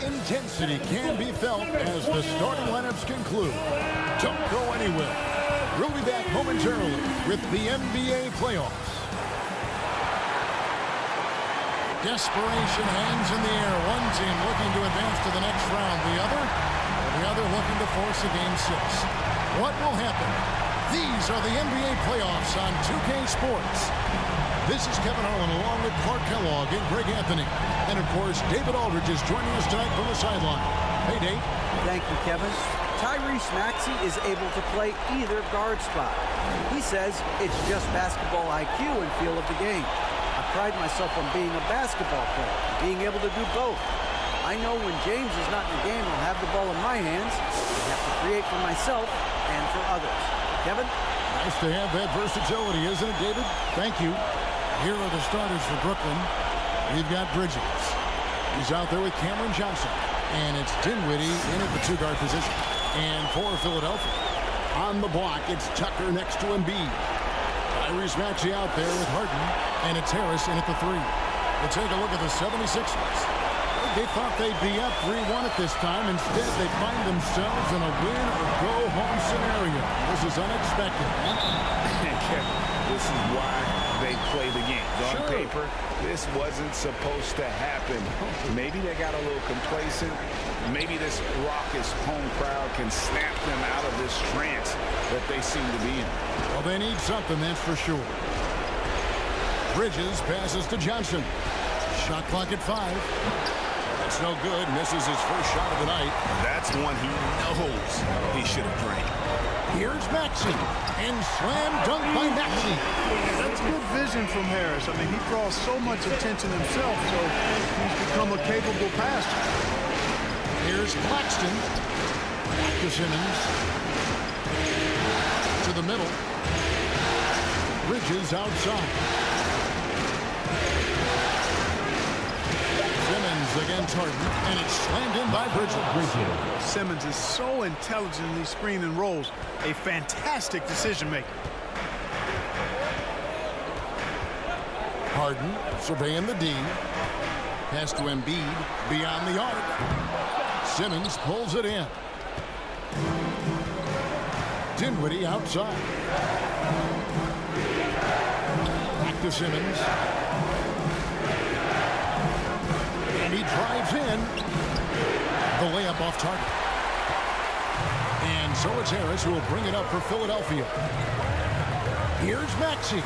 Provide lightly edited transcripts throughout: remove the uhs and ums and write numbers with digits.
intensity can be felt as the starting lineups conclude. Don't go anywhere. We'll be back momentarily with the NBA playoffs. Desperation hangs in the air. One team looking to advance to the next round. The other looking to force a game 6. What will happen? These are the NBA playoffs on 2K Sports. This is Kevin Harlan along with Clark Kellogg and Greg Anthony. And, of course, David Aldridge is joining us tonight from the sideline. Hey, Dave. Thank you, Kevin. Tyrese Maxey is able to play either guard spot. He says it's just basketball IQ and feel of the game. I pride myself on being a basketball player, being able to do both. I know when James is not in the game, I'll have the ball in my hands. I have to create for myself and for others. Kevin? Nice to have that versatility, isn't it, David? Thank you. Here are the starters for Brooklyn. We've got Bridges. He's out there with Cameron Johnson. And it's Dinwiddie in at the 2-guard position. And for Philadelphia, on the block, it's Tucker next to Embiid. Tyrese Maxey out there with Harden. And it's Harris in at the 3. We'll take a look at the 76ers. They thought they'd be up 3-1 at this time. Instead, they find themselves in a win-or-go-home scenario. This is unexpected. This is why they play the game. On paper, this wasn't supposed to happen. Maybe they got a little complacent. Maybe this raucous home crowd can snap them out of this trance that they seem to be in. Well, they need something, that's for sure. Bridges passes to Johnson. Shot clock at 5. It's no good. Misses his first shot of the night. That's one he knows he should have drank. Here's Maxey. And slam dunk by Maxey. That's good vision from Harris. I mean, he draws so much attention himself, so he's become a capable passer. Here's Claxton. Back to Simmons. To the middle. Bridges outside. Simmons against Harden, and it's slammed in by Bridges. Simmons is so intelligent in these screen and rolls. A fantastic decision maker. Harden surveying the D. Pass to Embiid beyond the arc. Simmons pulls it in. Dinwiddie outside. Back to Simmons. And he drives in. The layup off target. And so it's Harris who will bring it up for Philadelphia. Here's Maxey.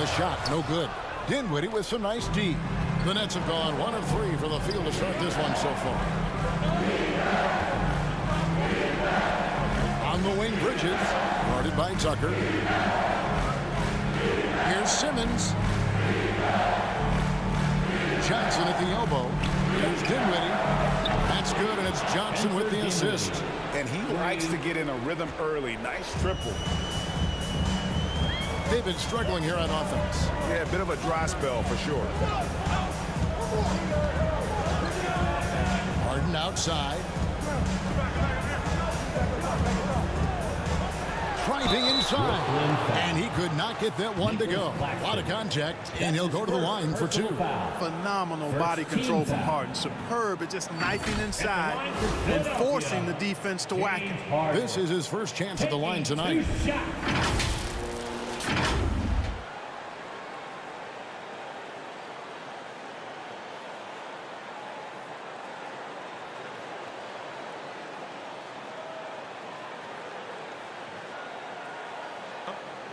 The shot, no good. Dinwiddie with some nice D. The Nets have gone 1 of 3 for the field to start this one so far. On the wing, Bridges. Guarded by Tucker. Here's Simmons. Johnson at the elbow. Here's Dinwiddie. That's good, and it's Johnson with the assist. And he likes to get in a rhythm early. Nice triple. They've been struggling here on offense. Yeah, a bit of a dry spell for sure. Harden outside. Driving inside. And he could not get that one to go. A lot of contact, and he'll go to the line for 2. Phenomenal body control from Harden. Superb at just knifing inside and forcing the defense to whack him. This is his first chance at the line tonight.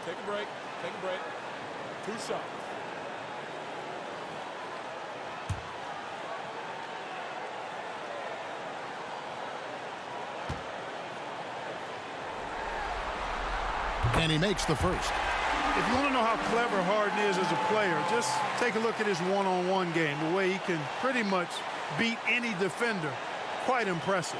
Take a break. Take a break. 2 shots. And he makes the first. If you want to know how clever Harden is as a player, just take a look at his one-on-one game. The way he can pretty much beat any defender. Quite impressive.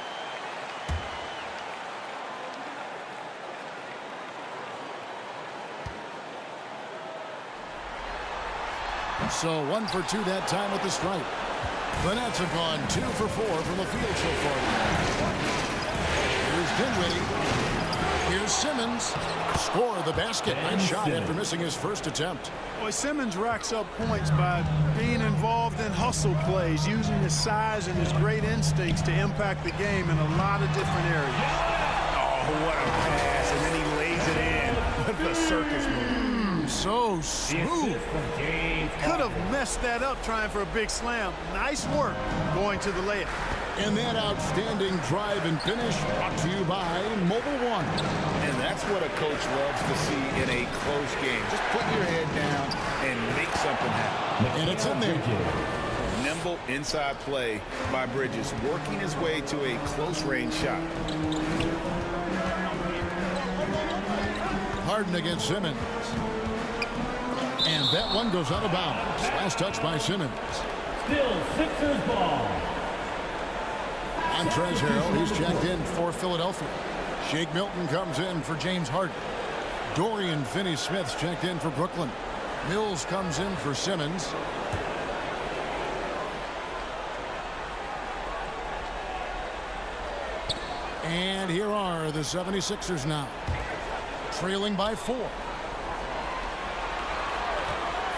So 1 for 2 that time with the stripe. The Nets have gone 2 for 4 from the field so far. Here's Dinwiddie. Here's Simmons. Score the basket. Nice shot after missing his first attempt. Boy, Simmons racks up points by being involved in hustle plays, using his size and his great instincts to impact the game in a lot of different areas. Oh, what a pass, and then he lays it in with the circus move. So smooth. Could have messed that up trying for a big slam. Nice work going to the layup. And that outstanding drive and finish brought to you by Mobile One. And that's what a coach loves to see in a close game. Just put your head down and make something happen. And it's in there. Nimble inside play by Bridges, working his way to a close-range shot. Harden against Simmons. And that one goes out of bounds. Last touch by Simmons. Still Sixers ball. Montrezl Harrell, he's checked in for Philadelphia. Shake Milton comes in for James Harden. Dorian Finney-Smith's checked in for Brooklyn. Mills comes in for Simmons. And here are the 76ers now. Trailing by 4.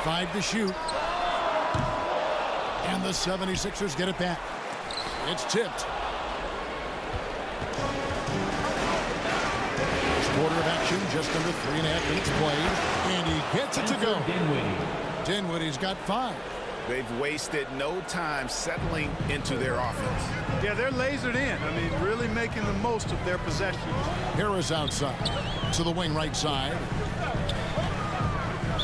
5 to shoot. And the 76ers get it back. It's tipped. Quarter of action, just under 3.5 minutes played, and he gets it to go. Dinwiddie's got 5. They've wasted no time settling into their offense. Yeah, they're lasered in. I mean, really making the most of their possessions. Harris outside to the wing right side.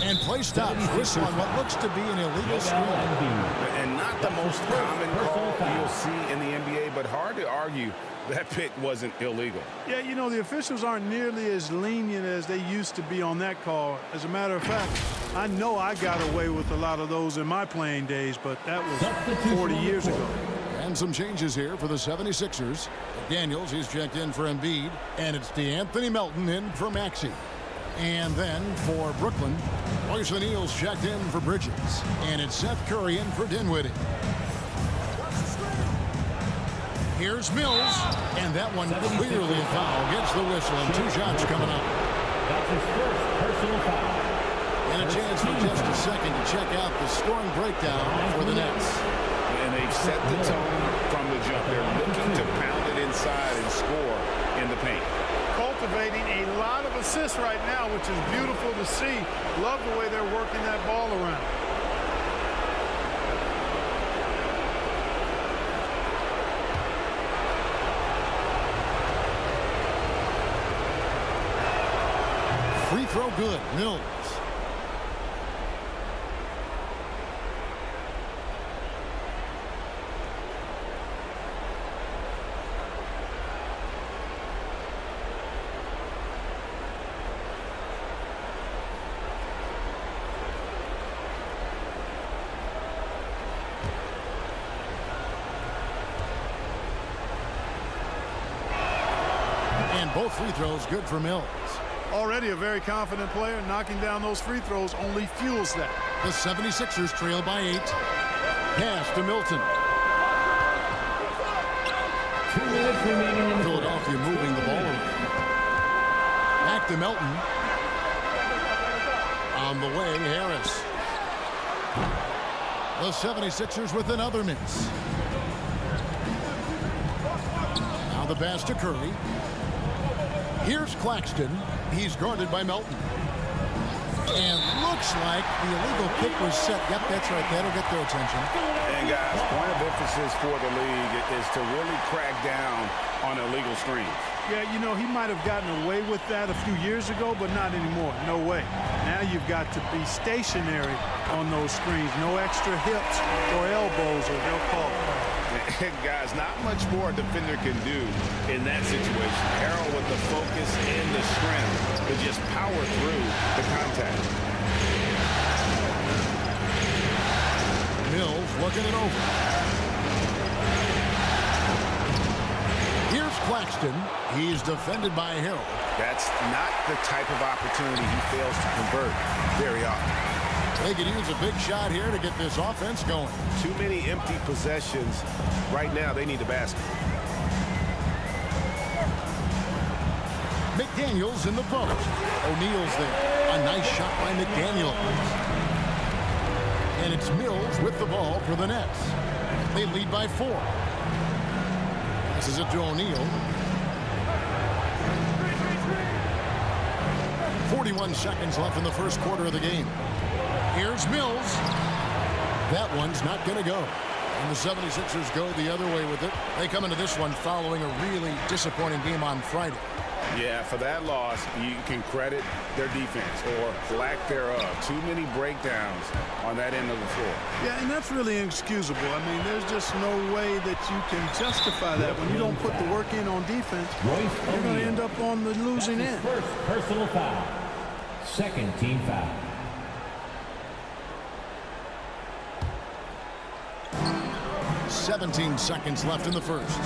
And play stops. Whistle on what looks to be an illegal screen. And not the most common call you'll see in the NBA, but hard to argue that pick wasn't illegal. Yeah, you know, the officials aren't nearly as lenient as they used to be on that call. As a matter of fact, I know I got away with a lot of those in my playing days, but that was 40 years ago. And some changes here for the 76ers. Daniels, he's checked in for Embiid, and it's DeAnthony Melton in for Maxey. And then for Brooklyn, Royce O'Neal's checked in for Bridges, and it's Seth Curry in for Dinwiddie. Here's Mills, and that one clearly a foul. Gets the whistle, and 2 shots coming up. That's his first personal foul. And a chance for just a second to check out the scoring breakdown for the Nets. And they've set the tone from the jump. They're looking to pound it inside and score in the paint. Cultivating a lot of assists right now, which is beautiful to see. Love the way they're working that ball around. Free throw good. Mills. And both free throws good for Mills. Already a very confident player. Knocking down those free throws only fuels that. The 76ers trail by 8. Pass to Milton. 2 minutes remaining in the Philadelphia moving the ball around. Back to Melton. On the way, Harris. The 76ers with another miss. Now the pass to Curry. Here's Claxton. He's guarded by Melton. And looks like the illegal kick was set. Yep, that's right. That'll get their attention. And guys, point of emphasis for the league is to really crack down on illegal screens. Yeah, you know, he might have gotten away with that a few years ago, but not anymore. No way. Now you've got to be stationary on those screens. No extra hips or elbows, or they'll call it. Guys, not much more a defender can do in that situation. Harrell with the focus and the strength to just power through the contact. Mills looking it over. Here's Claxton. He's defended by Harrell. That's not the type of opportunity he fails to convert very often. They could use a big shot here to get this offense going. Too many empty possessions. Right now, they need the basket. McDaniels in the post. O'Neal's there. A nice shot by McDaniels. And it's Mills with the ball for the Nets. They lead by 4. This is it to O'Neal. 41 seconds left in the first quarter of the game. Here's Mills. That one's not going to go. And the 76ers go the other way with it. They come into this one following a really disappointing game on Friday. Yeah, for that loss, you can credit their defense or lack thereof. Too many breakdowns on that end of the floor. Yeah, and that's really inexcusable. I mean, there's just no way that you can justify that. When you don't put the work in on defense, you're going to end up on the losing end. First personal foul. Second team foul. "17 seconds left in the first.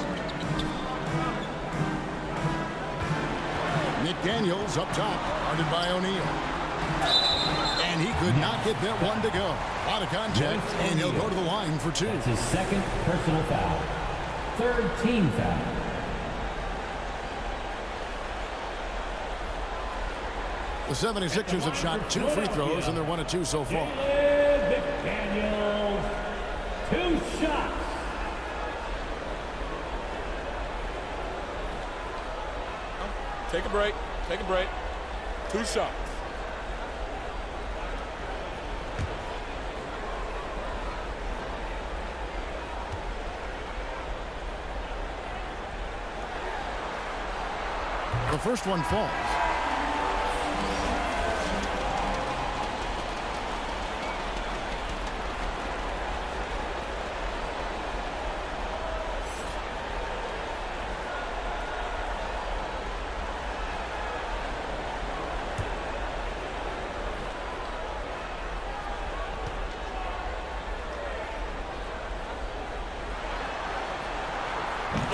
McDaniels up top, guarded by O'Neal. And he could not get that one to go. Out of contact, and he'll go to the line for 2. That's his second personal foul. Third team foul. The 76ers have shot 2 free throws, and they're 1 of 2 so far. McDaniels. 2 shots. Take a break. Take a break. 2 shots. The first one falls.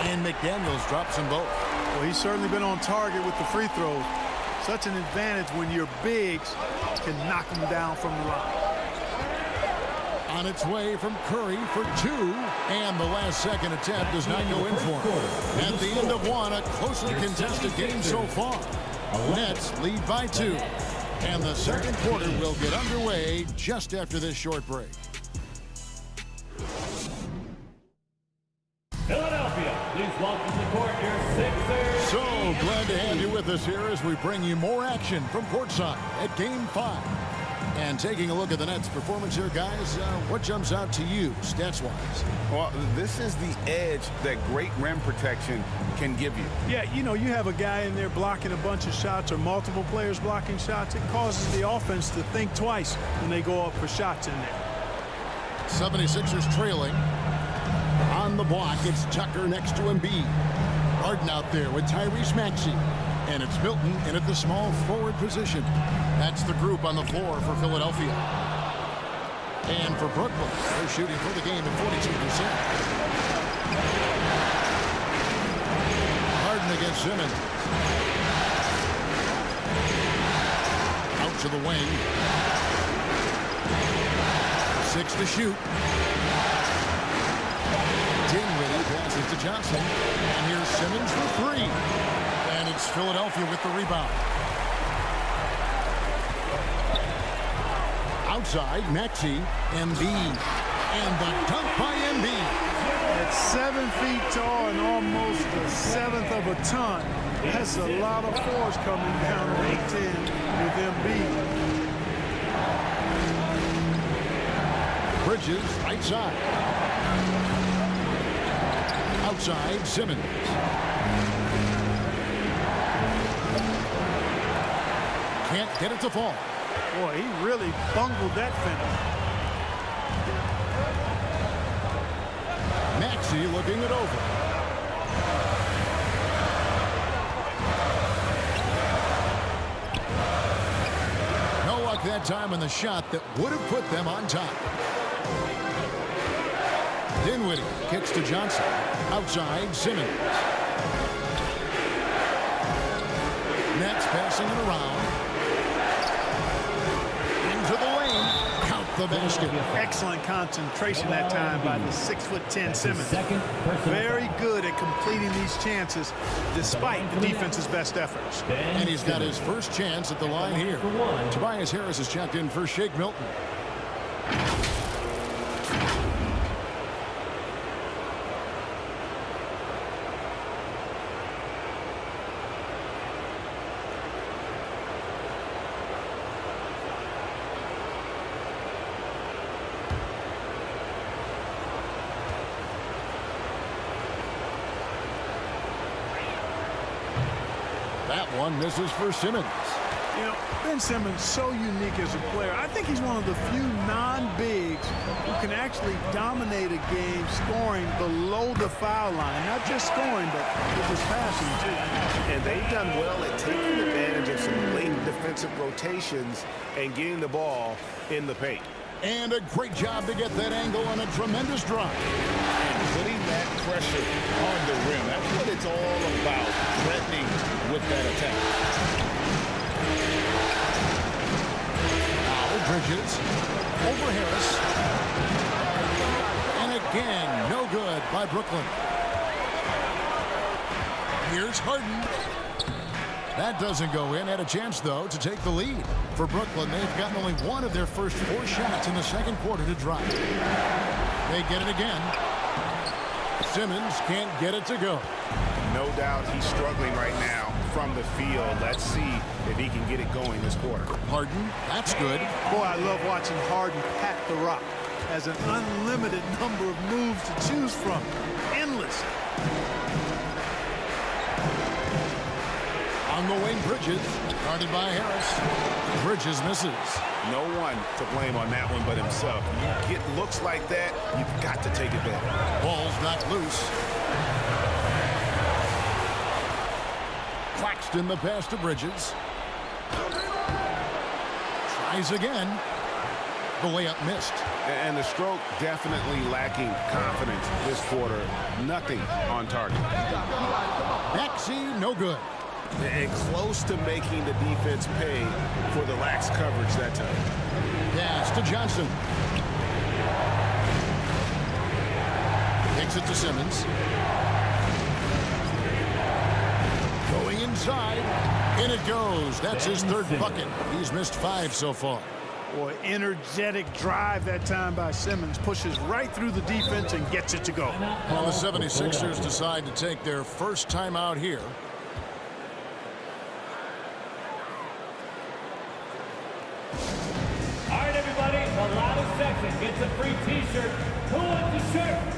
And McDaniels drops them both. Well, he's certainly been on target with the free throws. Such an advantage when your bigs can knock them down from the line. On its way from Curry for 2, and the last second attempt does not go in for him. At the end of one, a closely contested game so far. Nets lead by 2, and the second quarter will get underway just after this short break. Philadelphia, please welcome to court your Sixers. So glad to have you with us here as we bring you more action from courtside at Game 5. And taking a look at the Nets' performance here, guys, what jumps out to you stats-wise? Well, this is the edge that great rim protection can give you. Yeah, you know, you have a guy in there blocking a bunch of shots or multiple players blocking shots. It causes the offense to think twice when they go up for shots in there. 76ers trailing. On the block, it's Tucker next to Embiid. Harden out there with Tyrese Maxey. And it's Milton in at the small forward position. That's the group on the floor for Philadelphia. And for Brooklyn, they're shooting for the game at 42%. Harden against Simmons. Out to the wing. 6 to shoot. Dinwiddie passes to Johnson. And here's Simmons for 3. And it's Philadelphia with the rebound. Outside, Maxey, Embiid. And the dunk by Embiid. At 7 feet tall and almost a 1/7 of a ton, that's a lot of force coming down on the 10 with Embiid. Bridges, right side. Outside, Simmons. Can't get it to fall. Boy, he really bungled that finish. Maxey looking it over. No luck that time on the shot that would have put them on top. Dinwiddie kicks to Johnson. Outside, Simmons. Nets passing it around. Into the lane. Count the basket. Excellent concentration that time by the 6'10" Simmons. Very good at completing these chances despite the defense's best efforts. And he's got his first chance at the line here. Tobias Harris has checked in for Shake Milton. That one misses for Simmons. You know, Ben Simmons, so unique as a player. I think he's one of the few non-bigs who can actually dominate a game scoring below the foul line. Not just scoring, but with his passing, too. And they've done well at taking advantage of some late defensive rotations and getting the ball in the paint. And a great job to get that angle on a tremendous drive. And putting that pressure on the rim. That's what it's all about, threatening with that attack. Now Bridges over Harris. And again, no good by Brooklyn. Here's Harden. That doesn't go in. Had a chance, though, to take the lead. For Brooklyn, they've gotten only one of their first 4 shots in the second quarter to drop. They get it again. Simmons can't get it to go. No doubt he's struggling right now from the field. Let's see if he can get it going this quarter. Harden, that's good. Boy, I love watching Harden pack the rock. Has an unlimited number of moves to choose from. Endless. On the wing, Bridges, guarded by Harris. Bridges misses. No one to blame on that one but himself. You get looks like that, you've got to take advantage. Ball's knocked loose. Claxton the pass to Bridges. Tries again. The layup missed. And the stroke definitely lacking confidence this quarter. Nothing on target. Maxey, no good. And close to making the defense pay for the lax coverage that time. Pass to Johnson. Takes it to Simmons. Going inside. In it goes. That's his third bucket. He's missed 5 so far. Boy, energetic drive that time by Simmons. Pushes right through the defense and gets it to go. Well, the 76ers decide to take their first timeout here. All right, everybody, the loudest section gets a free T-shirt. Who wants a shirt?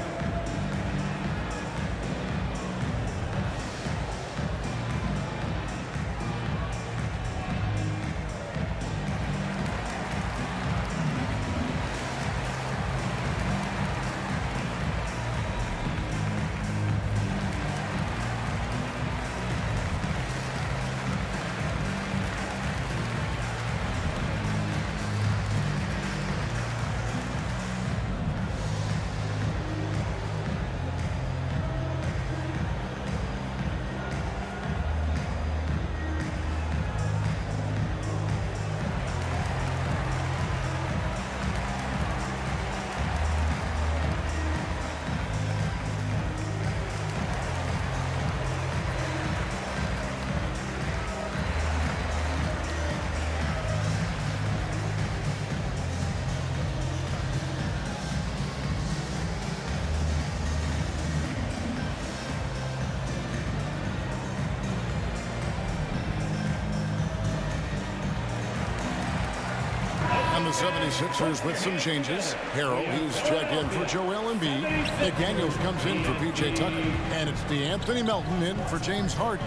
And the 76ers with some changes. Harrell, he's checked in for Joel Embiid. McDaniels comes in for P.J. Tucker. And it's DeAnthony Melton in for James Harden.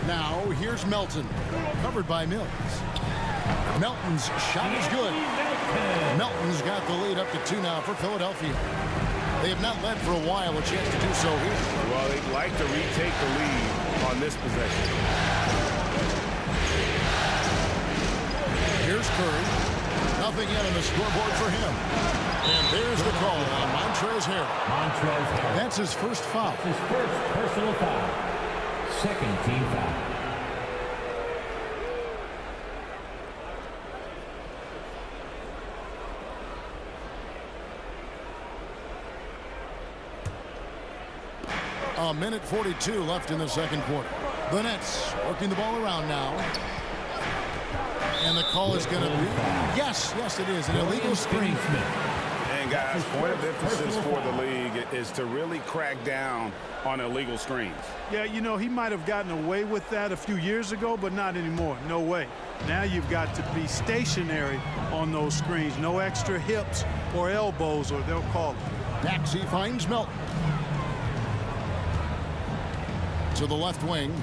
Now, here's Melton, covered by Mills. Melton's shot is good. Melton's got the lead up to 2 now for Philadelphia. They have not led for a while, a chance to do so here. Well, they'd like to retake the lead on this possession. Here's Curry. Nothing yet on the scoreboard for him. And there's the call on Montrezl Harrell. That's his first foul. his first personal foul. Second team foul. A minute 42 left in the second quarter. The Nets working the ball around now. And the call is going to be, yes, it is, an illegal screen. And guys, point of emphasis for the league is to really crack down on illegal screens. Yeah, you know, he might have gotten away with that a few years ago, but not anymore. No way. Now you've got to be stationary on those screens. No extra hips or elbows, or they'll call it. Maxey finds Melton. To the left wing.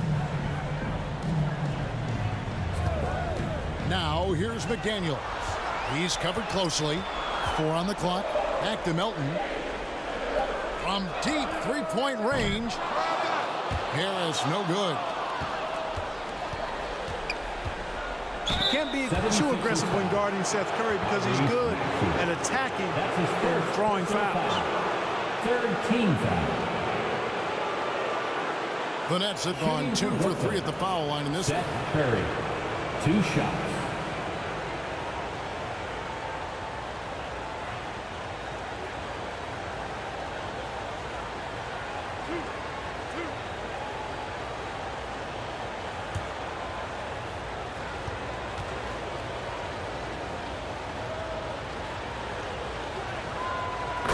Now here's McDaniels. He's covered closely. 4 on the clock. Back to Melton. From deep three-point range. Harris, no good. Can't be too aggressive when guarding Seth Curry because he's good at attacking or drawing fouls. Third team foul. The Nets have gone 2 for 3 at the foul line in this one. Seth Curry, 2 shots.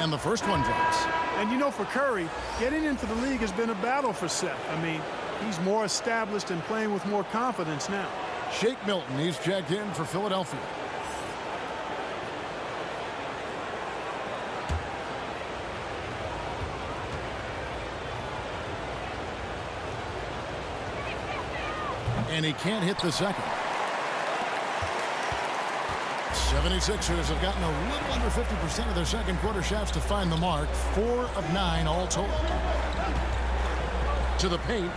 And the first one drops. And you know, for Curry, getting into the league has been a battle for Seth. I mean, he's more established and playing with more confidence now. Shake Milton, he's checked in for Philadelphia. And he can't hit the second. 76ers have gotten a little under 50% of their second quarter shots to find the mark. 4 of 9 all told. To the paint.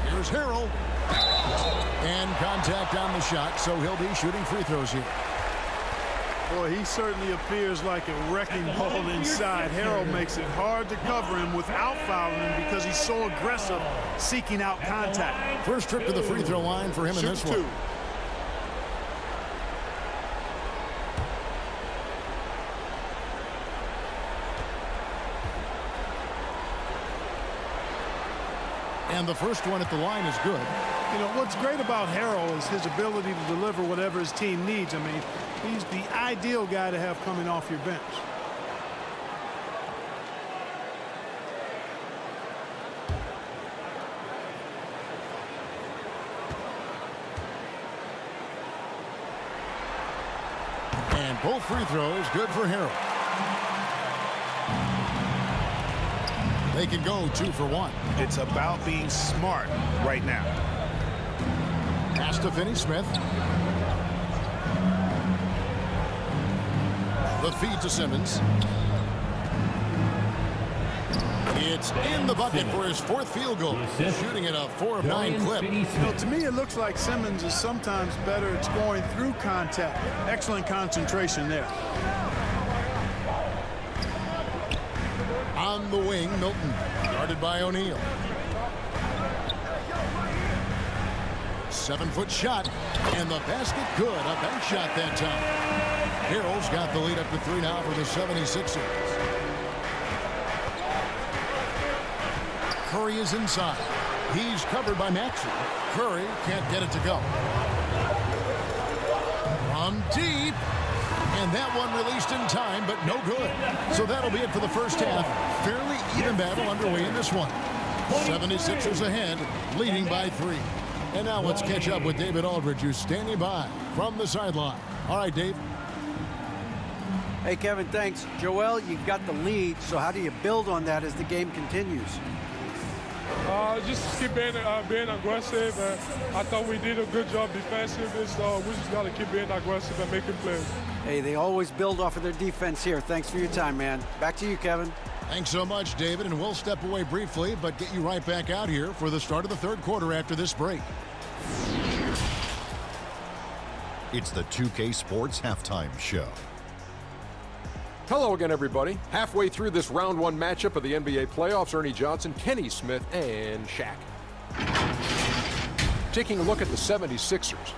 Here's Harrell. And contact on the shot, so he'll be shooting free throws here. Boy, he certainly appears like a wrecking ball inside. Harrell makes it hard to cover him without fouling him because he's so aggressive seeking out contact. First trip to the free throw line for him in this one. And the first one at the line is good. You know, what's great about Harrell is his ability to deliver whatever his team needs. I mean, he's the ideal guy to have coming off your bench. And both free throws good for Harrell. They can go 2 for 1. It's about being smart right now. Pass to Finney-Smith. The feed to Simmons. It's in the bucket for his 4th field goal. Shooting at a 4 of 9 clip. You know, to me, it looks like Simmons is sometimes better at scoring through contact. Excellent concentration there. On the wing, Milton, guarded by O'Neal. 7-foot shot, and the basket good. A bank shot that time. Harrell's got the lead up to 3 now for the 76ers. Curry is inside. He's covered by Maxey. Curry can't get it to go. From deep. And that one released in time, but no good. So that'll be it for the first half. Fairly even battle underway in this one. 76ers ahead, leading by 3. And now let's catch up with David Aldridge, who's standing by from the sideline. All right, Dave. Hey, Kevin, thanks. Joel, you've got the lead, so how do you build on that as the game continues? Just keep being aggressive. I thought we did a good job defensively, so we just got to keep being aggressive and making plays. Hey, they always build off of their defense here. Thanks for your time, man. Back to you, Kevin. Thanks so much, David, and we'll step away briefly, but get you right back out here for the start of the third quarter after this break. It's the 2K Sports Halftime Show. Hello again, everybody. Halfway through this round 1 matchup of the NBA playoffs, Ernie Johnson, Kenny Smith, and Shaq. Taking a look at the 76ers.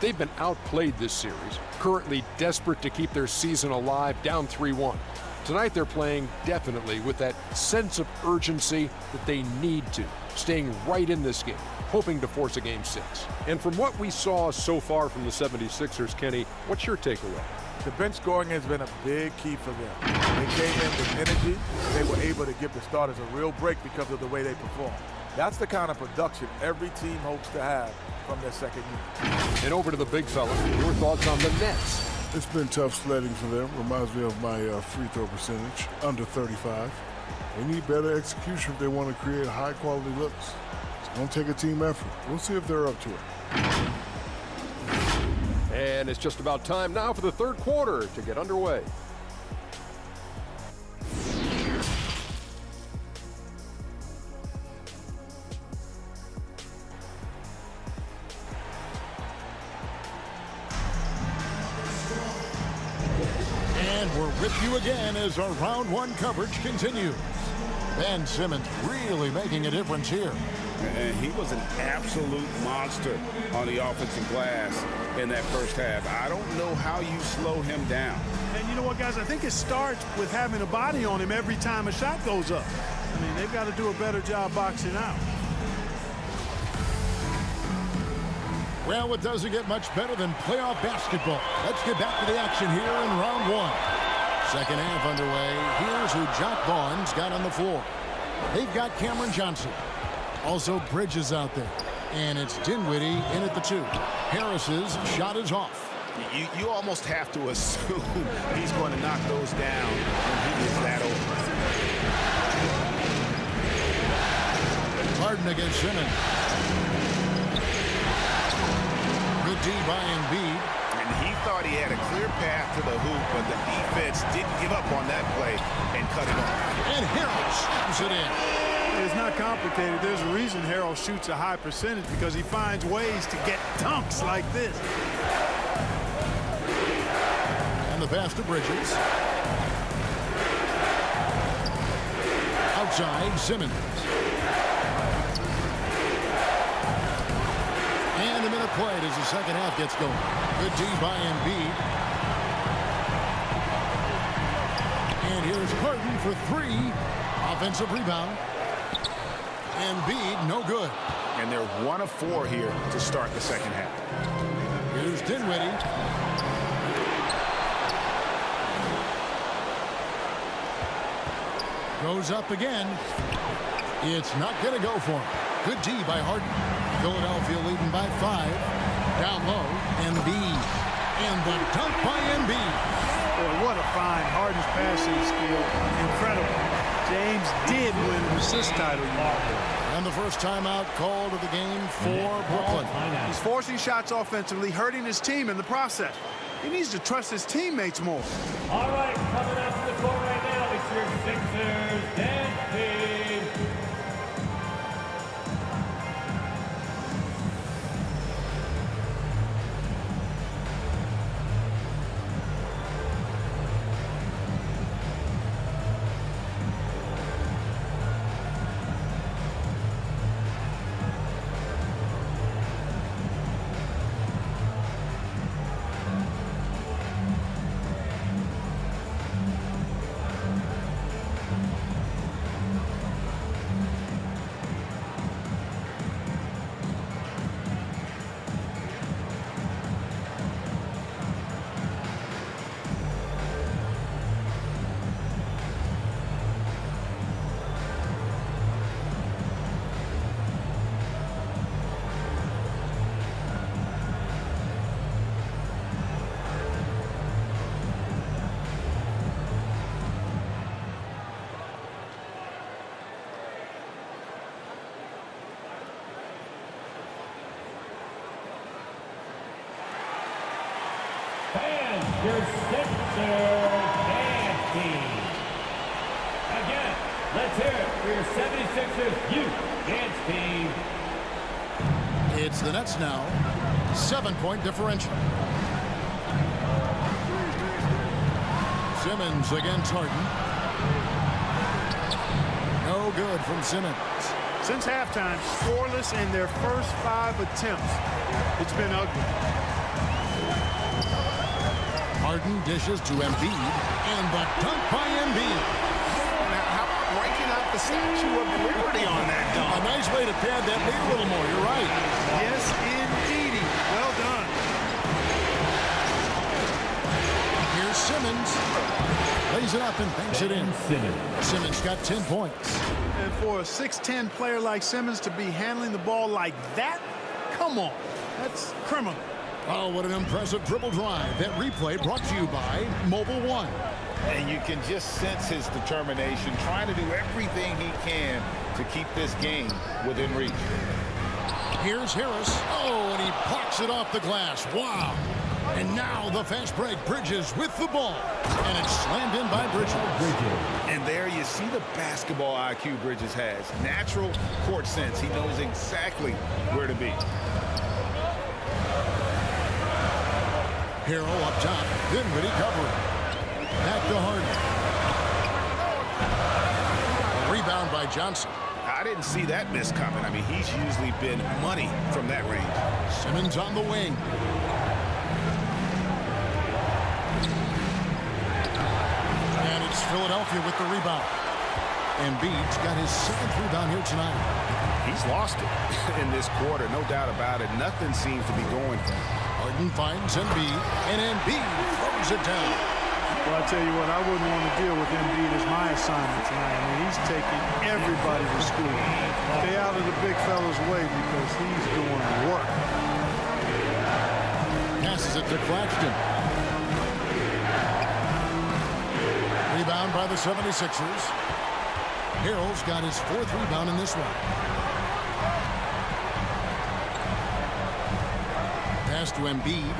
They've been outplayed this series, currently desperate to keep their season alive, down 3-1. Tonight they're playing definitely with that sense of urgency that they need to, staying right in this game, hoping to force a Game 6. And from what we saw so far from the 76ers, Kenny, what's your takeaway? The bench scoring has been a big key for them. They came in with energy. They were able to give the starters a real break because of the way they performed. That's the kind of production every team hopes to have from their second unit. And over to the big fella, your thoughts on the Nets. It's been tough sledding for them. Reminds me of my free throw percentage, under 35. They need better execution if they want to create high-quality looks. It's going to take a team effort. We'll see if they're up to it. And it's just about time now for the third quarter to get underway. And we're with you again as our round one coverage continues. Ben Simmons really making a difference here. And he was an absolute monster on the offensive glass in that first half. I don't know how you slow him down. And you know what, guys? I think it starts with having a body on him every time a shot goes up. I mean, they've got to do a better job boxing out. Well, it doesn't get much better than playoff basketball. Let's get back to the action here in round one. Second half underway. Here's who Jock Vaughn's got on the floor. They've got Cameron Johnson. Also Bridges out there. And it's Dinwiddie in at the 2. Harris's shot is off. You almost have to assume he's going to knock those down when he is that open. Harden against Simmons. Good D by Embiid. And he thought he had a clear path to the hoop, but the defense didn't give up on that play and cut it off. And Harris shoots it in. It's not complicated. There's a reason Harrell shoots a high percentage, because he finds ways to get dunks like this. And the pass to Bridges. Outside, Simmons. And a minute played as the second half gets going. Good D by Embiid. And here's Harden for 3. Offensive rebound. Embiid, no good. And they're 1 of 4 here to start the second half. Here's Dinwiddie. Goes up again. It's not going to go for him. Good D by Harden. Philadelphia leading by 5. Down low, Embiid. And the dunk by Embiid. Boy, what a find. Harden's passing skill. Incredible. James did win the assist title. And the first timeout called of the game for Brooklyn. He's forcing shots offensively, hurting his team in the process. He needs to trust his teammates more. All right, coming out to the court right now, it's your Sixers dance team. And your Sixers dance team. Again, let's hear it for your 76ers youth dance team. It's the Nets now. 7-point differential. Simmons against Harden. No good from Simmons. Since halftime, scoreless in their first 5 attempts. It's been ugly. Harden dishes to Embiid, and the dunk by Embiid. Now, how about breaking out the Statue of Liberty on that dunk? A nice way to pad that lead a little more. You're right. Yes, indeedy. Well done. Here's Simmons. Lays it up and banks it in. Simmons got 10 points. And for a 6'10 player like Simmons to be handling the ball like that, come on. That's criminal. Oh, what an impressive dribble drive. That replay brought to you by Mobile One. And you can just sense his determination, trying to do everything he can to keep this game within reach. Here's Harris. Oh, and he plucks it off the glass. Wow. And now the fast break. Bridges with the ball. And it's slammed in by Bridges. And there you see the basketball IQ Bridges has. Natural court sense. He knows exactly where to be. Hero up top. Dinwiddie covering. Back to Harden. A rebound by Johnson. I didn't see that miss coming. I mean, he's usually been money from that range. Simmons on the wing. And it's Philadelphia with the rebound. Embiid's got his 7th rebound here tonight. He's lost it in this quarter, no doubt about it. Nothing seems to be going for him. Harden finds Embiid, and Embiid throws it down. Well, I tell you what, I wouldn't want to deal with Embiid as my assignment tonight. I mean, he's taking everybody to school. Stay out of the big fella's way because he's doing work. Passes it to Claxton. Rebound by the 76ers. Harrell's got his 4th rebound in this one. Pass to Embiid.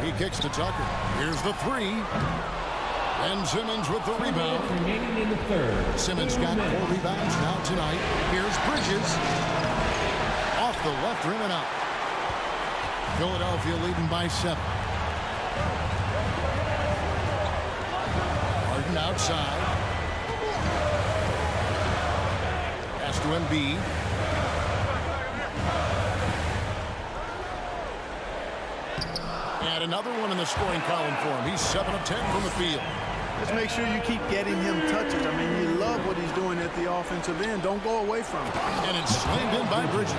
He kicks to Tucker. Here's the 3. And Simmons with the rebound. Remaining in the third. Simmons got 4 rebounds now tonight. Here's Bridges. Off the left rim and out. Philadelphia leading by 7. Harden outside. Pass to Embiid. And another one in the scoring column for him. He's 7 of 10 from the field. Just make sure you keep getting him touches. I mean, you love what he's doing at the offensive end. Don't go away from it. And it's slammed in by Bridges.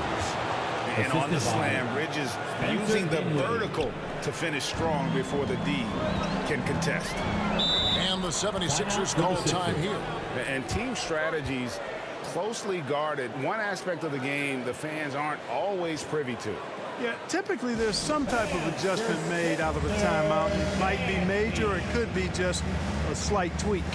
And on the slam, Bridges using the vertical to finish strong before the D can contest. And the 76ers call time here. And team strategies closely guarded. One aspect of the game the fans aren't always privy to. Yeah, typically there's some type of adjustment made out of a timeout. It might be major or it could be just a slight tweak.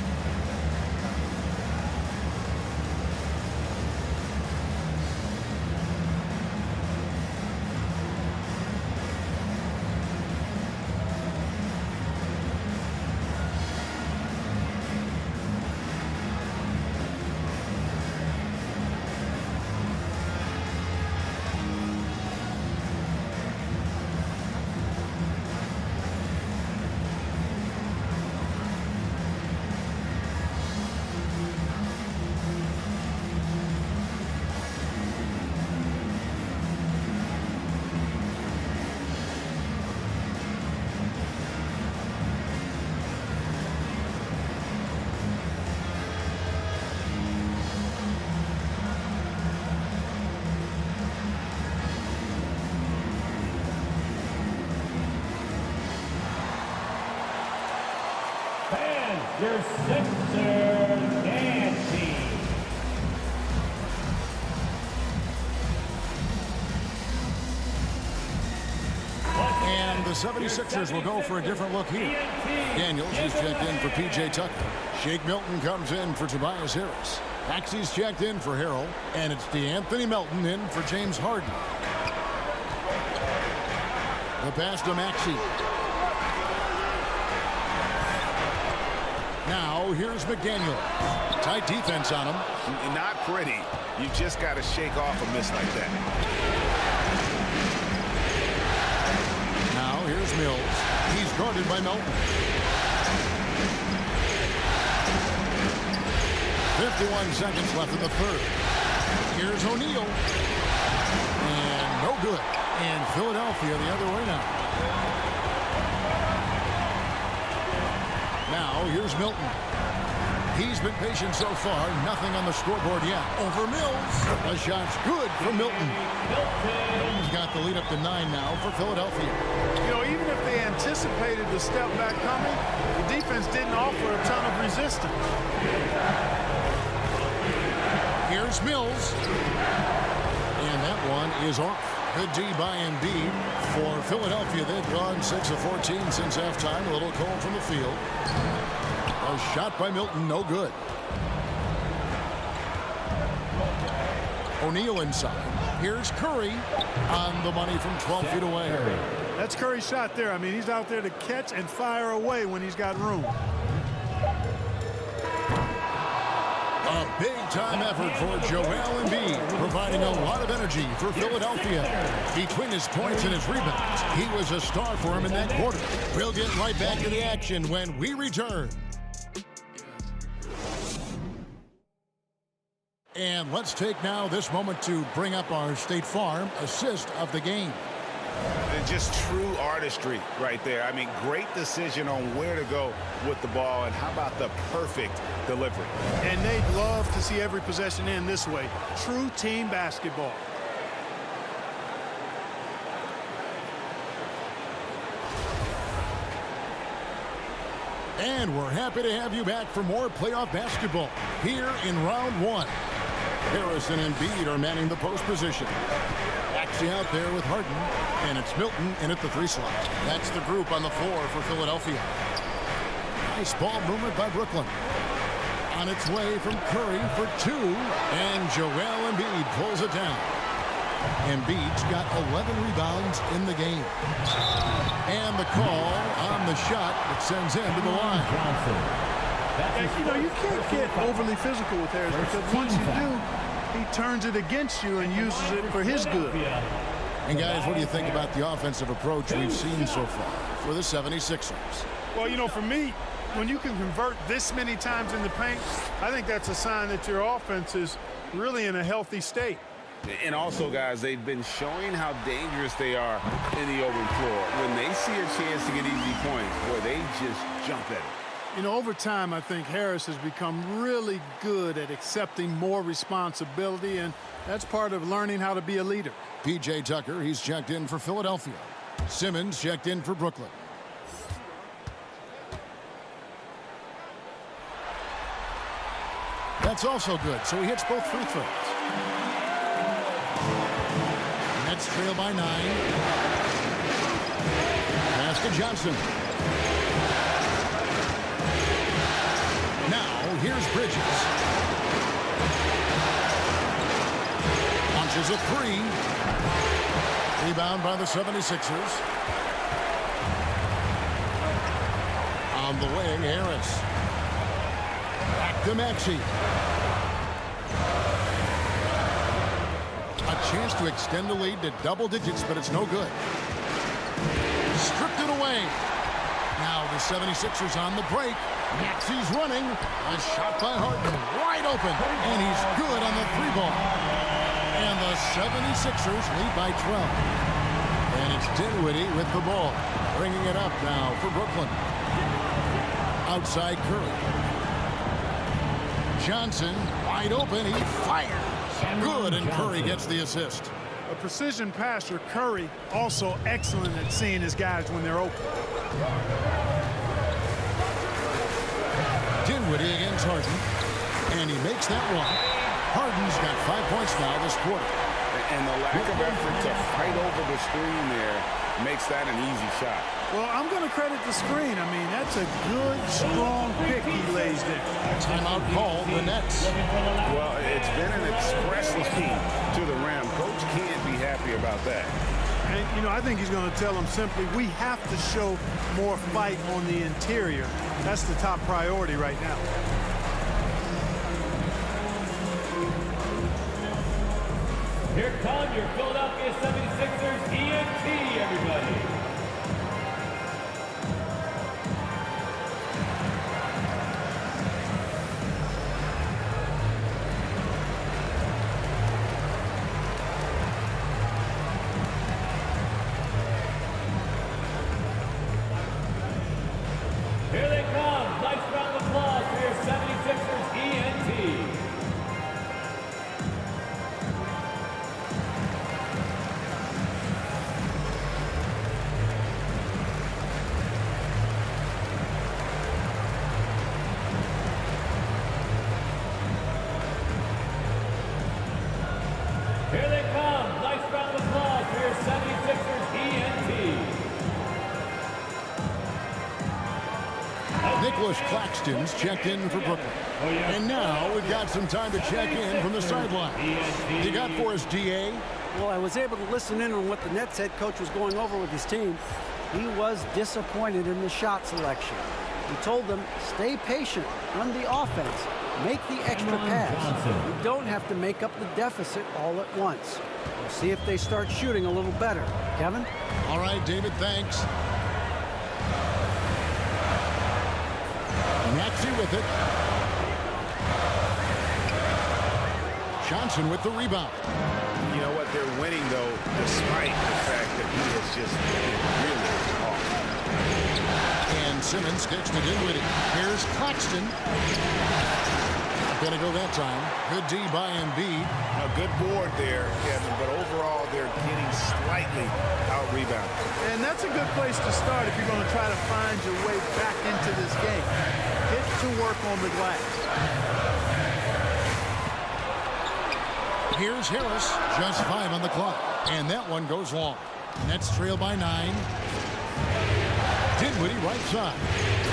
Your Sixers dancing. And the 76ers will go for a different look here. Daniels is checked in for P.J. Tucker. Shake Milton comes in for Tobias Harris. Maxey's checked in for Harrell. And it's DeAnthony Melton in for James Harden. The pass to Maxey. Now here's McDaniel. Tight defense on him. Not pretty. You just got to shake off a miss like that. Now here's Mills. He's guarded by Melton. 51 seconds left in the third. Here's O'Neal. And no good. And Philadelphia the other way now. Now here's Milton. He's been patient so far. Nothing on the scoreboard yet. Over Mills. The shot's good for Milton. Milton's got the lead up to 9 now for Philadelphia. You know, even if they anticipated the step back coming, the defense didn't offer a ton of resistance. Here's Mills. And that one is off. Good D by Embiid for Philadelphia. They've gone 6 of 14 since halftime. A little cold from the field. A shot by Milton, no good. O'Neal inside. Here's Curry on the money from 12 feet away. That's Curry's shot there. I mean, he's out there to catch and fire away when he's got room. A big-time effort for Joel Embiid, providing a lot of energy for Philadelphia. Between his points and his rebounds, he was a star for him in that quarter. We'll get right back to the action when we return. And let's take now this moment to bring up our State Farm assist of the game. Just true artistry right there. I mean, great decision on where to go with the ball, and how about the perfect delivery? And they'd love to see every possession end this way. True team basketball. And we're happy to have you back for more playoff basketball here in round 1. Harris and Embiid are manning the post position. Actually out there with Harden, and it's Milton in at the 3 slot. That's the group on the floor for Philadelphia. Nice ball movement by Brooklyn. On its way from Curry for 2, and Joel Embiid pulls it down. Embiid's got 11 rebounds in the game. And the call on the shot that sends him to the line. And, you know, you can't get overly physical with Harris, because once you do, he turns it against you and uses it for his good. And guys, what do you think about the offensive approach we've seen so far for the 76ers? Well, you know, for me, when you can convert this many times in the paint, I think that's a sign that your offense is really in a healthy state. And also, guys, they've been showing how dangerous they are in the open floor. When they see a chance to get easy points, boy, they just jump at it. You know, over time, I think Harris has become really good at accepting more responsibility, and that's part of learning how to be a leader. P.J. Tucker, he's checked in for Philadelphia. Simmons checked in for Brooklyn. That's also good, so he hits both free throws. Nets trail by 9. Pass to Johnson. Now, here's Bridges. Launches a 3. Rebound by the 76ers. On the wing, Harris. Back to Maxey. A chance to extend the lead to double digits, but it's no good. Stripped it away. Now the 76ers on the break. Maxey's running. A shot by Harden. Wide open. And he's good on the 3-ball. And the 76ers lead by 12. And it's Dinwiddie with the ball. Bringing it up now for Brooklyn. Outside Curry. Johnson wide open. He fires. Good, and Curry gets the assist. A precision passer, Curry, also excellent at seeing his guys when they're open. Dinwiddie against Harden, and he makes that one. Harden's got 5 points now this quarter. And the lack of effort to fight over the screen there makes that an easy shot. Well, I'm going to credit the screen. I mean, that's a good, strong pick he lays there. Timeout called the Nets. Well, it's been an express lane to the rim. Coach can't be happy about that. And, you know, I think he's going to tell them simply, we have to show more fight on the interior. That's the top priority right now. Here come your Philadelphia 76ers ENT, everybody. Nicholas Claxton's checked in for Brooklyn. And now we've got some time to check in from the sideline. You got for us, DA? Well, I was able to listen in on what the Nets head coach was going over with his team. He was disappointed in the shot selection. He told them, stay patient, run the offense, make the extra pass. You don't have to make up the deficit all at once. We'll see if they start shooting a little better. Kevin? All right, David, thanks. Maxey with it. Johnson with the rebound. You know what? They're winning, though, despite the fact that he has just been really off. And Simmons kicks to Dinwiddie. Here's Claxton. Gonna go that time. Good D by Embiid. A good board there, Kevin, but overall they're getting slightly out-rebounded. And that's a good place to start if you're going to try to find your way back into this game. Get to work on the glass. Here's Harris. Just 5 on the clock. And that one goes long. Nets trail by 9. Dinwiddie right side.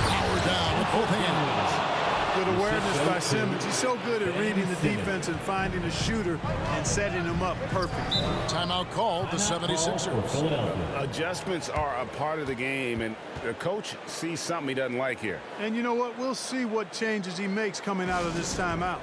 Power down with both hands. Good awareness by Simmons. He's so good at reading the defense and finding a shooter and setting him up perfect. Timeout called the 76ers. Adjustments are a part of the game, and the coach sees something he doesn't like here. And you know what? We'll see what changes he makes coming out of this timeout.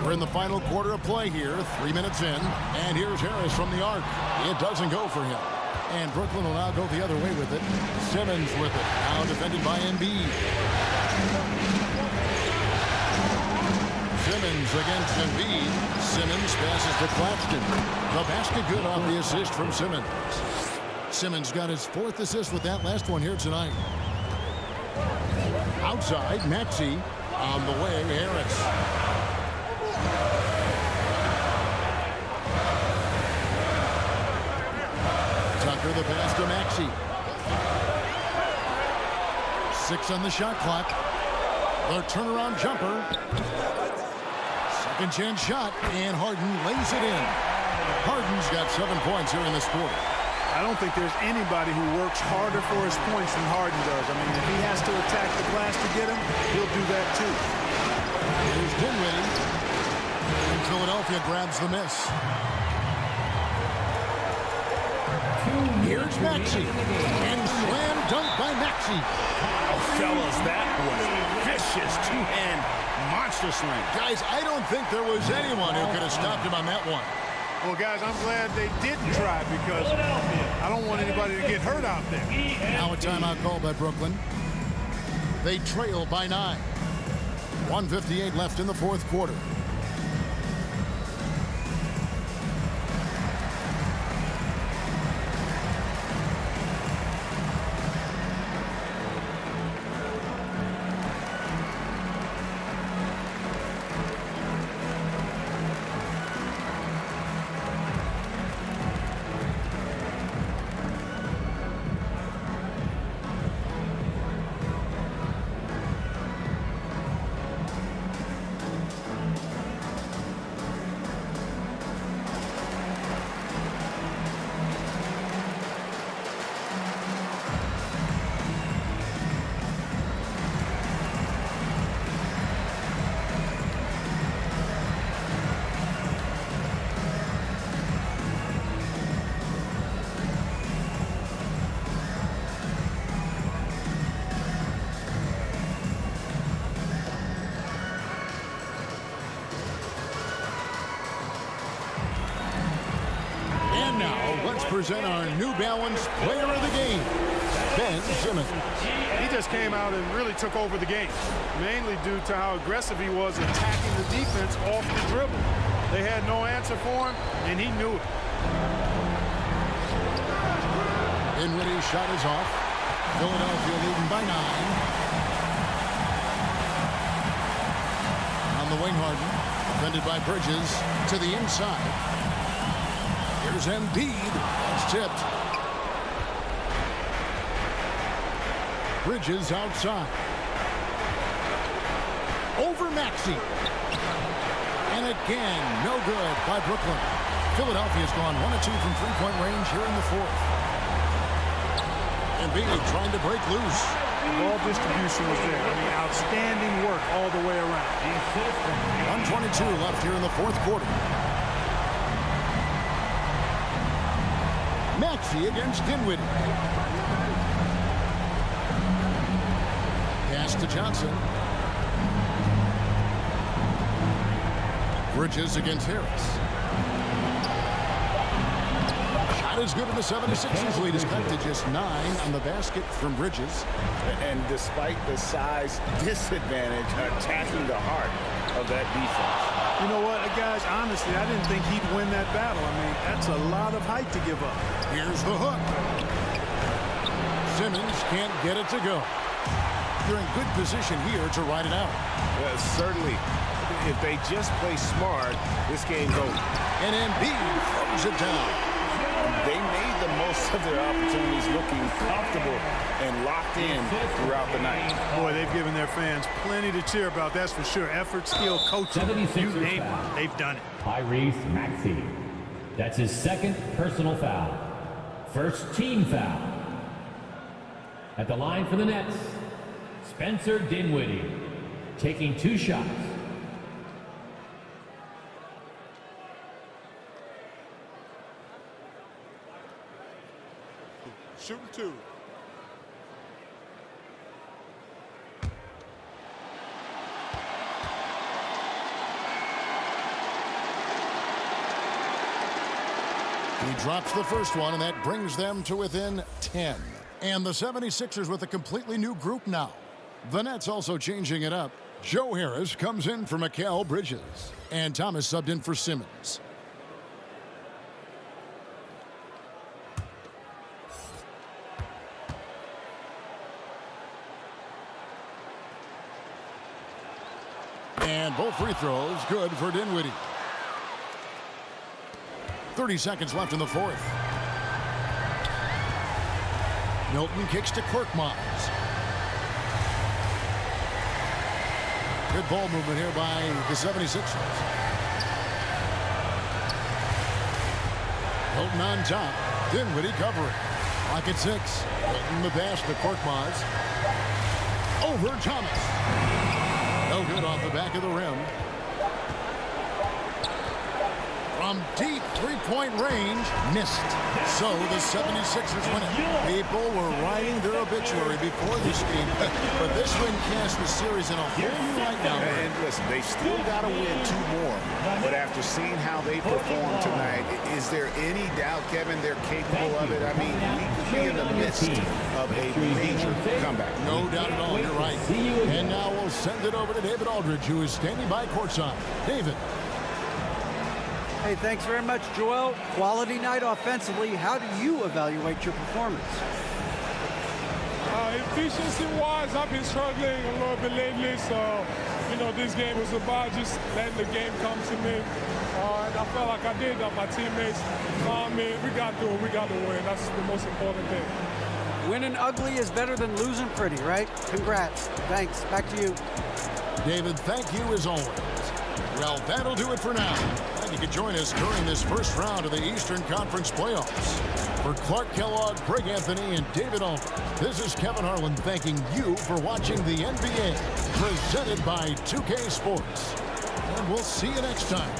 We're in the final quarter of play here, 3 minutes in. And here's Harris from the arc. It doesn't go for him. And Brooklyn will now go the other way with it. Simmons with it. Now defended by Embiid. Simmons against Embiid. Simmons passes to Claxton. The basket good off the assist from Simmons. Simmons got his 4th assist with that last one here tonight. Outside, Maxey. On the way, Harris. Tucker the pass to Maxey. 6 on the shot clock. The turnaround jumper. Second chance shot, and Harden lays it in. Harden's got 7 points here in this quarter. I don't think there's anybody who works harder for his points than Harden does. I mean, if he has to attack the glass to get him, he'll do that too. Here's Dinwiddie. And Philadelphia grabs the miss. Here's Maxey. And slam dunk by Maxey. Oh, fellas, that was vicious two-hand monster slam. Guys, I don't think there was anyone who could have stopped him on that one. Well, guys, I'm glad they didn't try because I don't want anybody to get hurt out there. Now a timeout called by Brooklyn. They trail by 9. 1:58 left in the 4th quarter. And now, let's present our New Balance Player of the Game, Ben Simmons. He just came out and really took over the game, mainly due to how aggressive he was attacking the defense off the dribble. They had no answer for him, and he knew it. Dinwiddie's shot is off. Philadelphia leading by 9. On the wing, Harden, defended by Bridges to the inside. Here's Embiid. It's tipped. Bridges outside. Over Maxey. And again, no good by Brooklyn. Philadelphia's gone 1 of 2 from three-point range here in the fourth. Embiid trying to break loose. Ball distribution was there. I mean, outstanding work all the way around. 1:22 left here in the fourth quarter. Maxey against Dinwiddie. Pass to Johnson. Bridges against Harris. Shot is good, and the 76ers lead is cut to just 9 on the basket from Bridges. And despite the size disadvantage, attacking the heart of that defense. You know what, guys, honestly, I didn't think he'd win that battle. I mean, that's a lot of height to give up. Here's the hook. Simmons can't get it to go. They're in good position here to ride it out. Certainly, if they just play smart, this game's over. And Embiid throws it down. They made the most of their opportunities, looking comfortable and locked in throughout the night. Boy, they've given their fans plenty to cheer about, that's for sure. Effort, skill, coaching, you name it, they've done it. Tyrese Maxey. That's his second personal foul. First team foul. At the line for the Nets, Spencer Dinwiddie, taking 2 shots. Shooting 2. He drops the first one, and that brings them to within 10. And the 76ers with a completely new group now. The Nets also changing it up. Joe Harris comes in for Mikal Bridges. And Thomas subbed in for Simmons. And both free throws good for Dinwiddie. 30 seconds left in the fourth. Milton kicks to Korkmaz. Good ball movement here by the 76ers. Milton on top. Dinwiddie covering. Clock at 6. Milton the pass to Korkmaz. Over Thomas. No good off the back of the rim. From deep three-point range, missed. So the 76ers win it. People were writing their obituary before this game, but this win cast the series in a whole new light now. And listen, they still got to win 2 more. But after seeing how they performed tonight, is there any doubt, Kevin, they're capable of it? I mean, we could be in the midst of a major comeback. No doubt at all, you're right. And now we'll send it over to David Aldridge, who is standing by courtside. David. Hey, thanks very much, Joel. Quality night offensively. How do you evaluate your performance? Efficiency-wise, I've been struggling a little bit lately, so, this game was about just letting the game come to me. And I felt like I did that. My teammates found me. We got to win. That's the most important thing. Winning ugly is better than losing pretty, right? Congrats. Thanks. Back to you. David, thank you as always. Well, that'll do it for now. And you can join us during this first round of the Eastern Conference playoffs. For Clark Kellogg, Greg Anthony, and David Aldridge, this is Kevin Harlan thanking you for watching the NBA, presented by 2K Sports. And we'll see you next time.